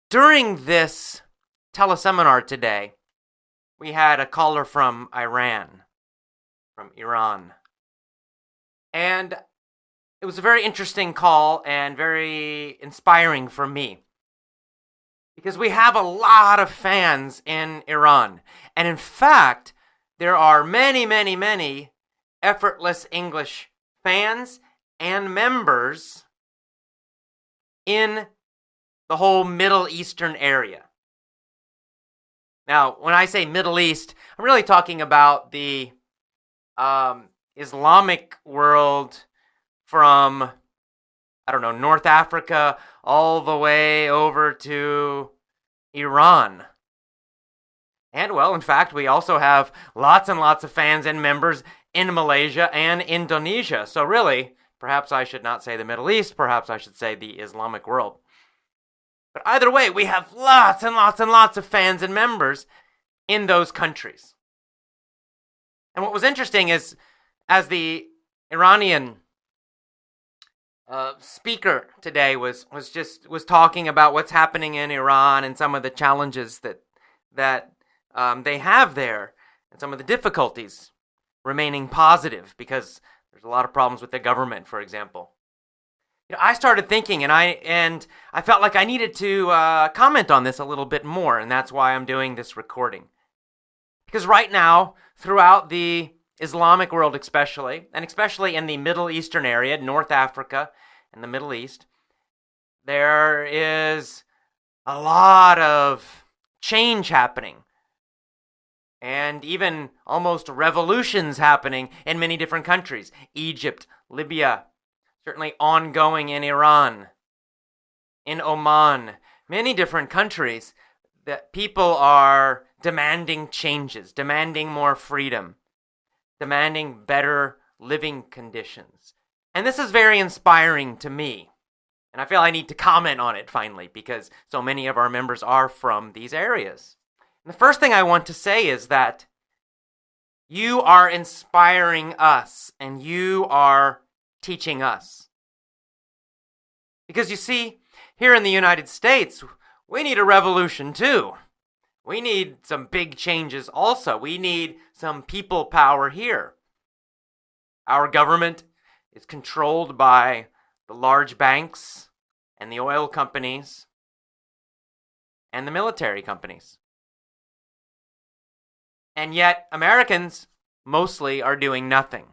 During this teleseminar today, we had a caller from Iran, from Iran. And it was a very interesting call and very inspiring for me. Because we have a lot of fans in Iran. And in fact, there are many, many, many Effortless English fans and members in the whole Middle Eastern area. Now, when I say Middle East, I'm really talking about the Islamic world from, North Africa all the way over to Iran. And, well, in fact, we also have lots and lots of fans and members in Malaysia and Indonesia. So really, perhaps I should not say the Middle East, perhaps I should say the Islamic world. But either way, we have lots and lots and lots of fans and members in those countries. And what was interesting is, as the Iranian speaker today was talking about what's happening in Iran and some of the challenges that they have there, and some of the difficulties remaining positive because there's a lot of problems with the government, for example. I started thinking, and I felt like I needed to comment on this a little bit more, and that's why I'm doing this recording. Because right now, throughout the Islamic world especially, and especially in the Middle Eastern area, North Africa and the Middle East, there is a lot of change happening. And even almost revolutions happening in many different countries. Egypt, Libya, certainly ongoing in Iran, in Oman, many different countries that people are demanding changes, demanding more freedom, demanding better living conditions. And this is very inspiring to me. And I feel I need to comment on it finally because so many of our members are from these areas. And the first thing I want to say is that you are inspiring us and you are teaching us. Because you see, here in the United States, we need a revolution too. We need some big changes also. We need some people power here. Our government is controlled by the large banks and the oil companies and the military companies. And yet, Americans mostly are doing nothing.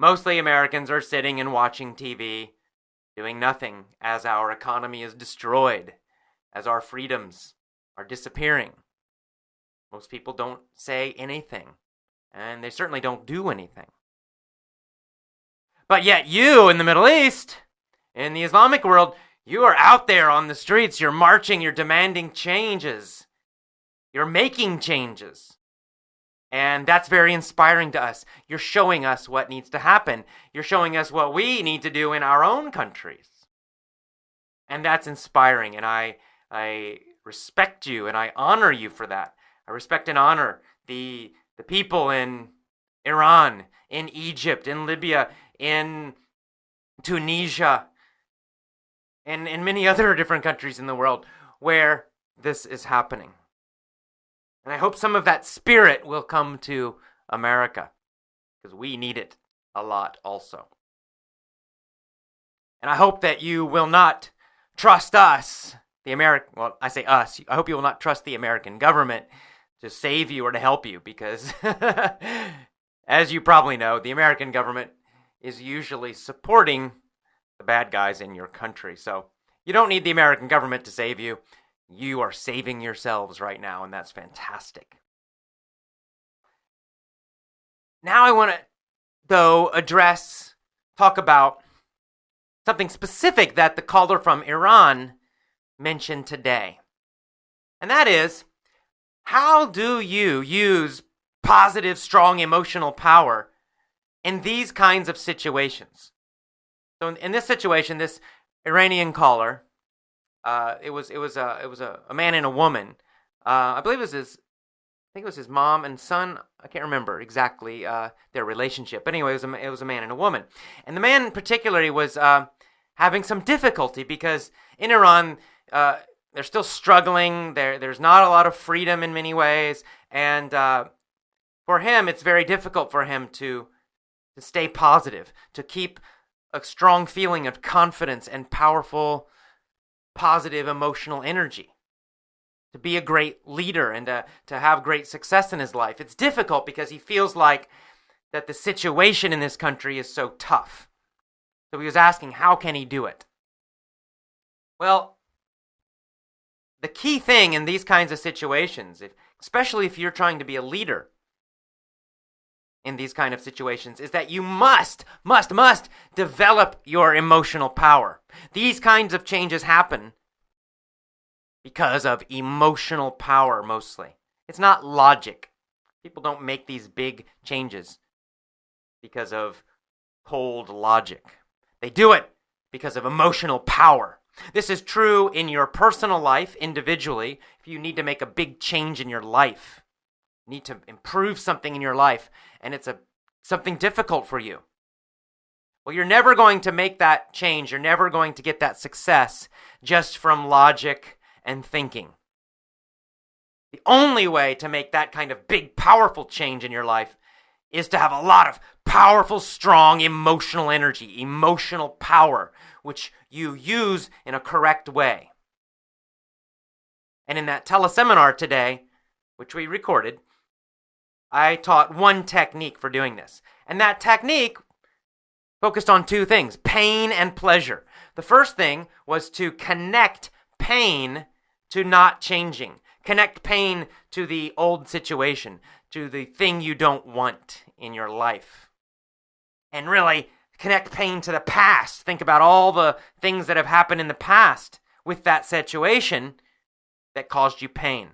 Mostly Americans are sitting and watching TV, doing nothing as our economy is destroyed, as our freedoms are disappearing. Most people don't say anything, and they certainly don't do anything. But yet you in the Middle East, in the Islamic world, you are out there on the streets, you're marching, you're demanding changes. You're making changes. And that's very inspiring to us. You're showing us what needs to happen. You're showing us what we need to do in our own countries. And that's inspiring, and I respect you, and I honor you for that. I respect and honor the people in Iran, in Egypt, in Libya, in Tunisia, and in many other different countries in the world where this is happening. And I hope some of that spirit will come to America, because we need it a lot also. And I hope that you will not trust us, I say us, I hope you will not trust the American government to save you or to help you, because as you probably know, the American government is usually supporting the bad guys in your country. So you don't need the American government to save you. You are saving yourselves right now, and that's fantastic. Now I want to, though, talk about something specific that the caller from Iran mentioned today. And that is, how do you use positive, strong emotional power in these kinds of situations? So in this situation, this Iranian caller, it was a man and a woman. I believe it was his mom and son. I can't remember exactly their relationship. But anyway, it was a man and a woman. And the man particularly was having some difficulty because in Iran, they're still struggling. There's not a lot of freedom in many ways, and for him, it's very difficult for him to stay positive, to keep a strong feeling of confidence and powerful, positive emotional energy, to be a great leader and to have great success in his life. It's difficult because he feels like that the situation in this country is so tough. So he was asking, how can he do it? Well, the key thing in these kinds of situations, especially if you're trying to be a leader in these kind of situations, is that you must develop your emotional power. These kinds of changes happen because of emotional power mostly. It's not logic. People don't make these big changes because of cold logic. They do it because of emotional power. This is true in your personal life individually. If you need to make a big change in your life, need to improve something in your life, and it's something difficult for you. Well, you're never going to make that change. You're never going to get that success just from logic and thinking. The only way to make that kind of big, powerful change in your life is to have a lot of powerful, strong emotional energy, emotional power, which you use in a correct way. And in that teleseminar today, which we recorded, I taught one technique for doing this. And that technique focused on two things, pain and pleasure. The first thing was to connect pain to not changing. Connect pain to the old situation, to the thing you don't want in your life. And really connect pain to the past. Think about all the things that have happened in the past with that situation that caused you pain.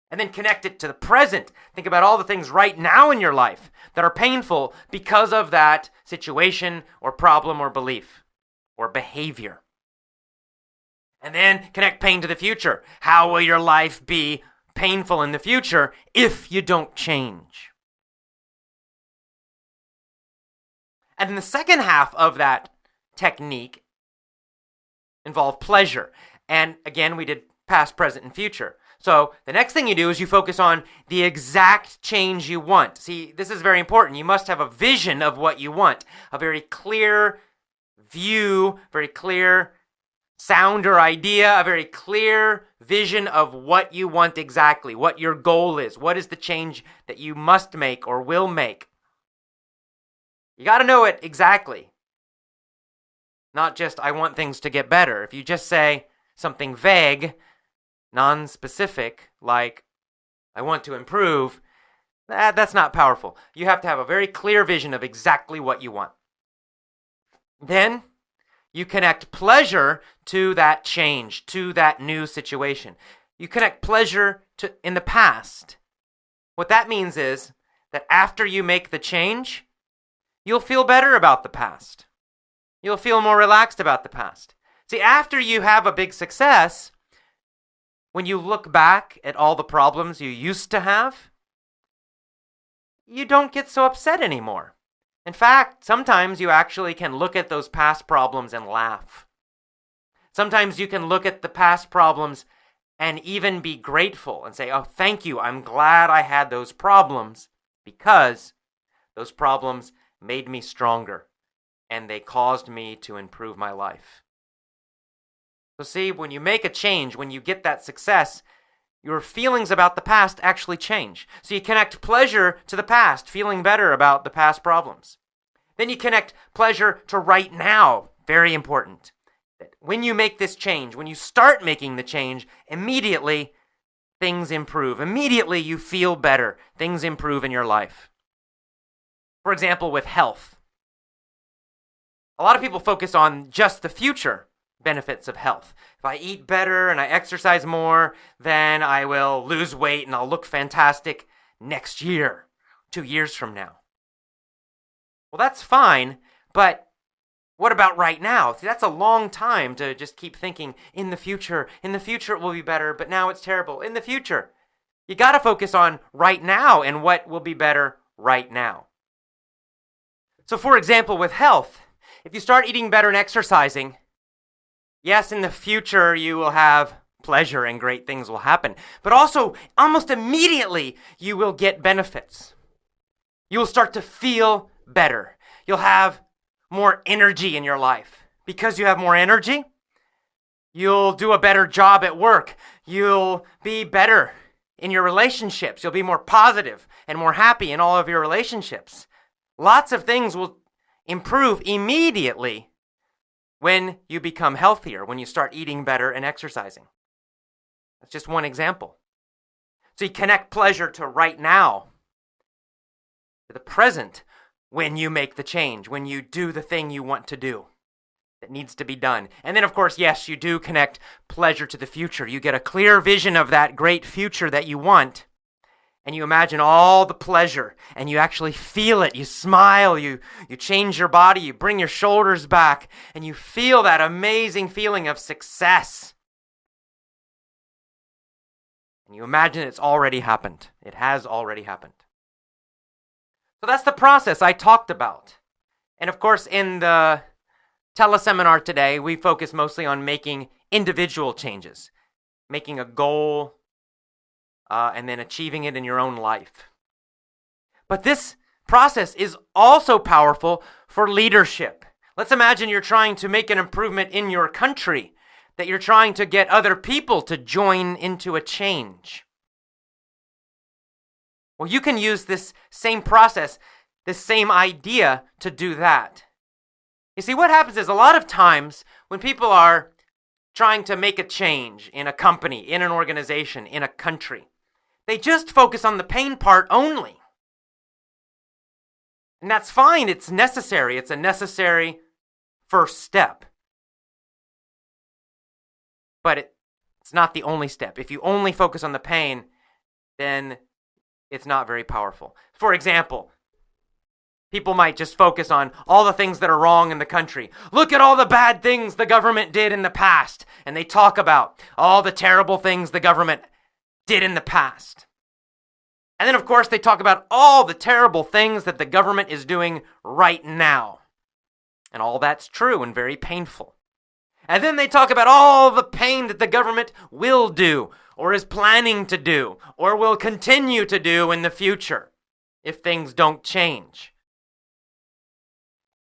And then connect it to the present. Think about all the things right now in your life that are painful because of that situation or problem or belief or behavior. And then connect pain to the future. How will your life be painful in the future if you don't change? And then the second half of that technique involved pleasure. And again, we did past, present, and future. So the next thing you do is you focus on the exact change you want. See, this is very important. You must have a vision of what you want, a very clear view, very clear sound or idea, a very clear vision of what you want exactly, what your goal is, what is the change that you must make or will make. You got to know it exactly. Not just, I want things to get better. If you just say something vague, non-specific, like, I want to improve, that's not powerful. You have to have a very clear vision of exactly what you want. Then you connect pleasure to that change, to that new situation. You connect pleasure to in the past. What that means is that after you make the change, you'll feel better about the past. You'll feel more relaxed about the past. See, after you have a big success, when you look back at all the problems you used to have, you don't get so upset anymore. In fact, sometimes you actually can look at those past problems and laugh. Sometimes you can look at the past problems and even be grateful and say, oh, thank you, I'm glad I had those problems because those problems made me stronger and they caused me to improve my life. So see, when you make a change, when you get that success, your feelings about the past actually change. So you connect pleasure to the past, feeling better about the past problems. Then you connect pleasure to right now, very important. When you make this change, when you start making the change, immediately things improve. Immediately you feel better. Things improve in your life. For example, with health. A lot of people focus on just the future benefits of health. If I eat better and I exercise more, then I will lose weight and I'll look fantastic next year, 2 years from now. Well, that's fine, but what about right now? See, that's a long time to just keep thinking, in the future it will be better, but now it's terrible. In the future. You got to focus on right now and what will be better right now. So for example, with health, if you start eating better and exercising, yes, in the future you will have pleasure and great things will happen. But also, almost immediately, you will get benefits. You will start to feel better. You'll have more energy in your life. Because you have more energy, you'll do a better job at work. You'll be better in your relationships. You'll be more positive and more happy in all of your relationships. Lots of things will improve immediately when you become healthier, when you start eating better and exercising. That's just one example. So you connect pleasure to right now, to the present, when you make the change, when you do the thing you want to do that needs to be done. And then, of course, yes, you do connect pleasure to the future. You get a clear vision of that great future that you want, and you imagine all the pleasure, and you actually feel it. You smile, you change your body, you bring your shoulders back, and you feel that amazing feeling of success. And you imagine it's already happened. It has already happened. So that's the process I talked about. And of course, in the teleseminar today, we focus mostly on making individual changes, making a goal, and then achieving it in your own life. But this process is also powerful for leadership. Let's imagine you're trying to make an improvement in your country, that you're trying to get other people to join into a change. Well, you can use this same process, this same idea to do that. You see, what happens is a lot of times when people are trying to make a change in a company, in an organization, in a country, they just focus on the pain part only. And that's fine. It's necessary. It's a necessary first step. But it's not the only step. If you only focus on the pain, then it's not very powerful. For example, people might just focus on all the things that are wrong in the country. Look at all the bad things the government did in the past. And they talk about all the terrible things the government did in the past. And then, of course, they talk about all the terrible things that the government is doing right now. And all that's true and very painful. And then they talk about all the pain that the government will do, or is planning to do, or will continue to do in the future if things don't change.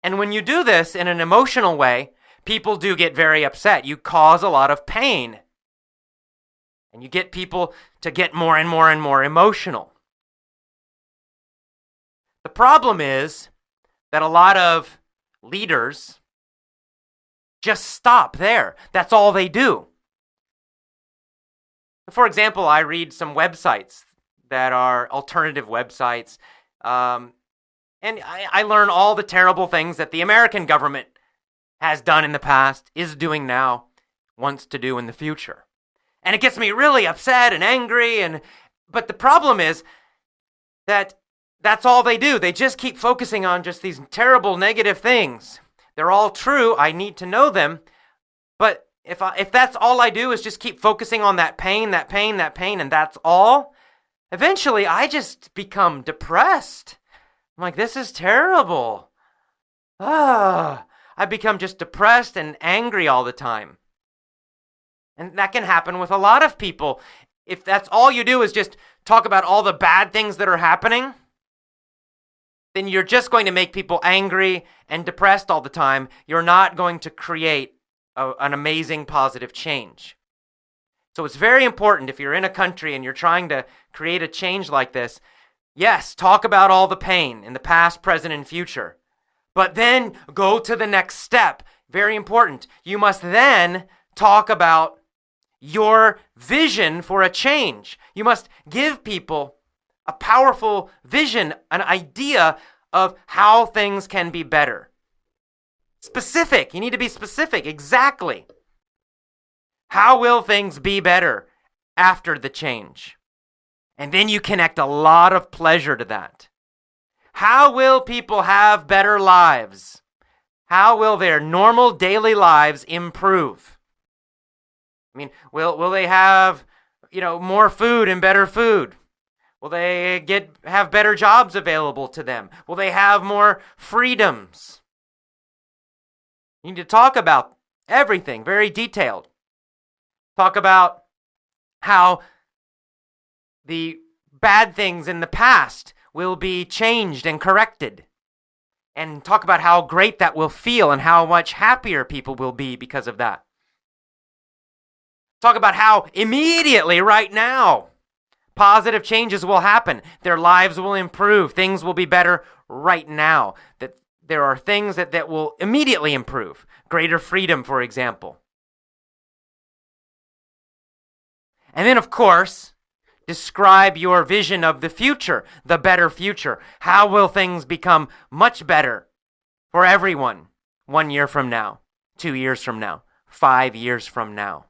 And when you do this in an emotional way, people do get very upset. You cause a lot of pain. And you get people to get more and more and more emotional. The problem is that a lot of leaders just stop there. That's all they do. For example, I read some websites that are alternative websites, and I learn all the terrible things that the American government has done in the past, is doing now, wants to do in the future. And it gets me really upset and angry, but the problem is that that's all they do. They just keep focusing on just these terrible negative things. They're all true. I need to know them. But if that's all I do is just keep focusing on that pain, and that's all, eventually I just become depressed. I'm like, this is terrible. I become just depressed and angry all the time. And that can happen with a lot of people. If that's all you do is just talk about all the bad things that are happening, then you're just going to make people angry and depressed all the time. You're not going to create an amazing positive change. So it's very important if you're in a country and you're trying to create a change like this, yes, talk about all the pain in the past, present, and future. But then go to the next step. Very important. You must then talk about your vision for a change. You must give people a powerful vision, an idea of how things can be better. Specific. You need to be specific. Exactly. How will things be better after the change? And then you connect a lot of pleasure to that. How will people have better lives? How will their normal daily lives improve? I mean, will they have, more food and better food? Will they have better jobs available to them? Will they have more freedoms? You need to talk about everything, very detailed. Talk about how the bad things in the past will be changed and corrected, and talk about how great that will feel and how much happier people will be because of that. Talk about how immediately, right now, positive changes will happen. Their lives will improve. Things will be better right now. That there are things that will immediately improve. Greater freedom, for example. And then, of course, describe your vision of the future, the better future. How will things become much better for everyone 1 year from now, 2 years from now, 5 years from now?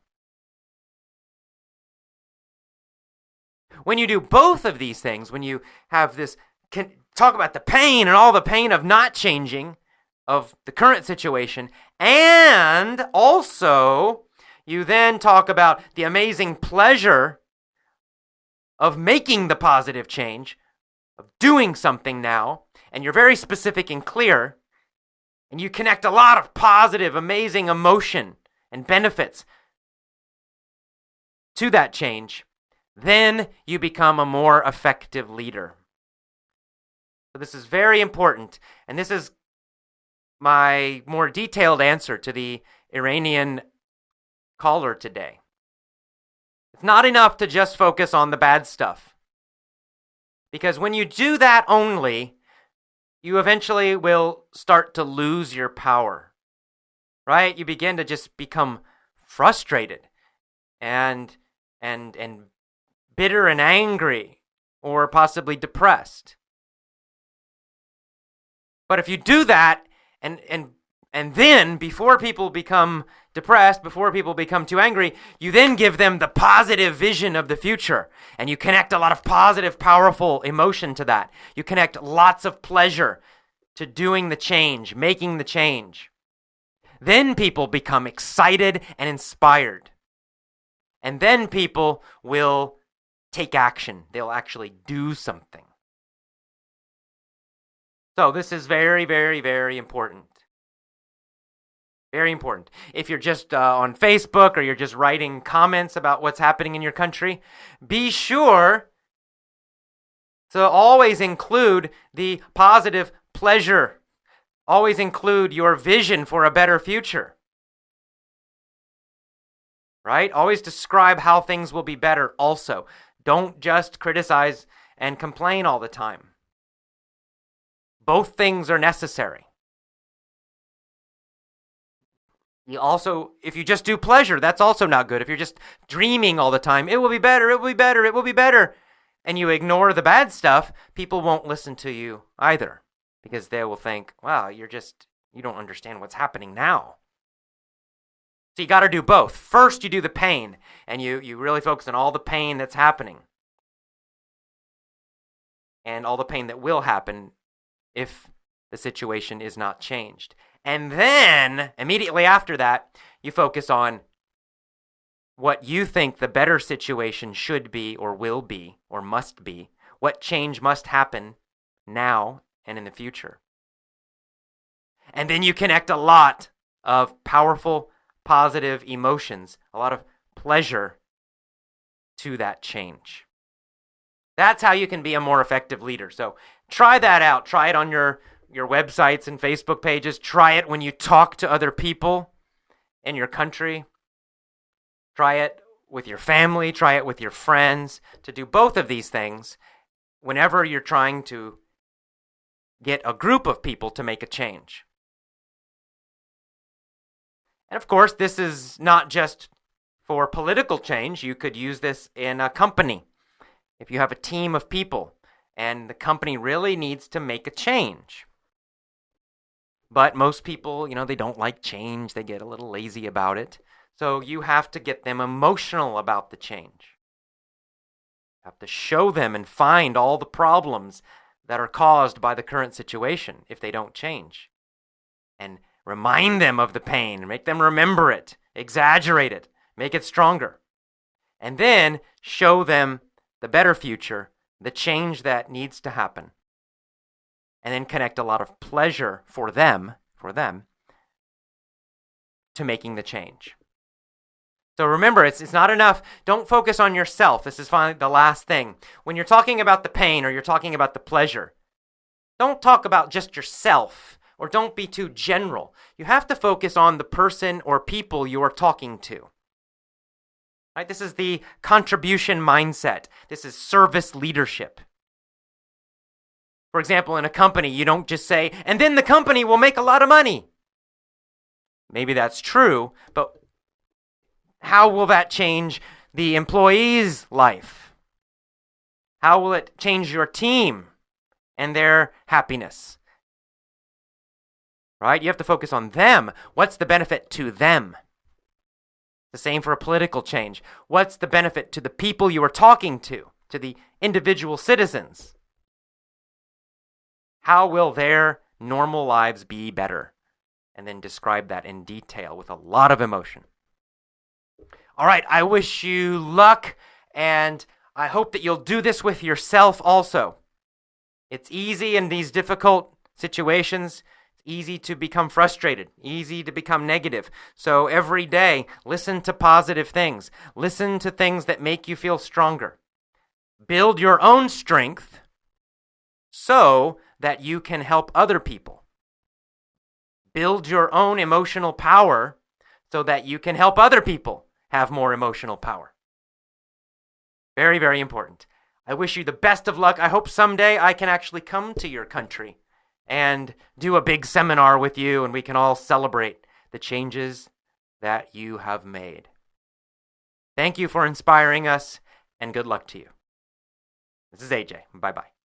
When you do both of these things, when you have this, talk about the pain and all the pain of not changing, of the current situation, and also you then talk about the amazing pleasure of making the positive change, of doing something now, and you're very specific and clear, and you connect a lot of positive, amazing emotion and benefits to that change, then you become a more effective leader. So this is very important, and this is my more detailed answer to the Iranian caller today. It's not enough to just focus on the bad stuff, because when you do that only, you eventually will start to lose your power, right? You begin to just become frustrated and bitter and angry, or possibly depressed. But if you do that, and then before people become depressed, before people become too angry, you then give them the positive vision of the future, and you connect a lot of positive, powerful emotion to that. You connect lots of pleasure to doing the change, making the change. Then people become excited and inspired. And then people will take action. They'll actually do something. So this is very, very, very important. Very important. If you're just on Facebook or you're just writing comments about what's happening in your country, be sure to always include the positive pleasure. Always include your vision for a better future. Right? Always describe how things will be better also. Don't just criticize and complain all the time. Both things are necessary. You also, if you just do pleasure, that's also not good. If you're just dreaming all the time, it will be better, it will be better, it will be better, and you ignore the bad stuff, people won't listen to you either, because they will think, wow, you don't understand what's happening now. So you got to do both. First, you do the pain, and you really focus on all the pain that's happening, and all the pain that will happen if the situation is not changed. And then, immediately after that, you focus on what you think the better situation should be or will be or must be, what change must happen now and in the future. And then you connect a lot of powerful, positive emotions, a lot of pleasure to that change. That's how you can be a more effective leader. So try that out. Try it on your websites and Facebook pages. Try it when you talk to other people in your country. Try it with your family. Try it with your friends. To do both of these things whenever you're trying to get a group of people to make a change. And of course, this is not just for political change. You could use this in a company. If you have a team of people and the company really needs to make a change. But most people, they don't like change. They get a little lazy about it. So you have to get them emotional about the change. You have to show them and find all the problems that are caused by the current situation if they don't change. And remind them of the pain, make them remember it, exaggerate it, make it stronger. And then show them the better future, the change that needs to happen. And then connect a lot of pleasure for them to making the change. So remember, it's not enough. Don't focus on yourself. This is finally the last thing. When you're talking about the pain or you're talking about the pleasure, don't talk about just yourself, or don't be too general. You have to focus on the person or people you are talking to. Right? This is the contribution mindset. This is service leadership. For example, in a company, you don't just say, and then the company will make a lot of money. Maybe that's true, but how will that change the employee's life? How will it change your team and their happiness? Right? You have to focus on them. What's the benefit to them? The same for a political change. What's the benefit to the people you are talking to the individual citizens? How will their normal lives be better? And then describe that in detail with a lot of emotion. All right, I wish you luck, and I hope that you'll do this with yourself also. It's easy in these difficult situations. It's easy to become frustrated, easy to become negative. So every day, listen to positive things. Listen to things that make you feel stronger. Build your own strength so that you can help other people. Build your own emotional power so that you can help other people have more emotional power. Very, very important. I wish you the best of luck. I hope someday I can actually come to your country and do a big seminar with you, and we can all celebrate the changes that you have made. Thank you for inspiring us, and good luck to you. This is AJ. Bye-bye.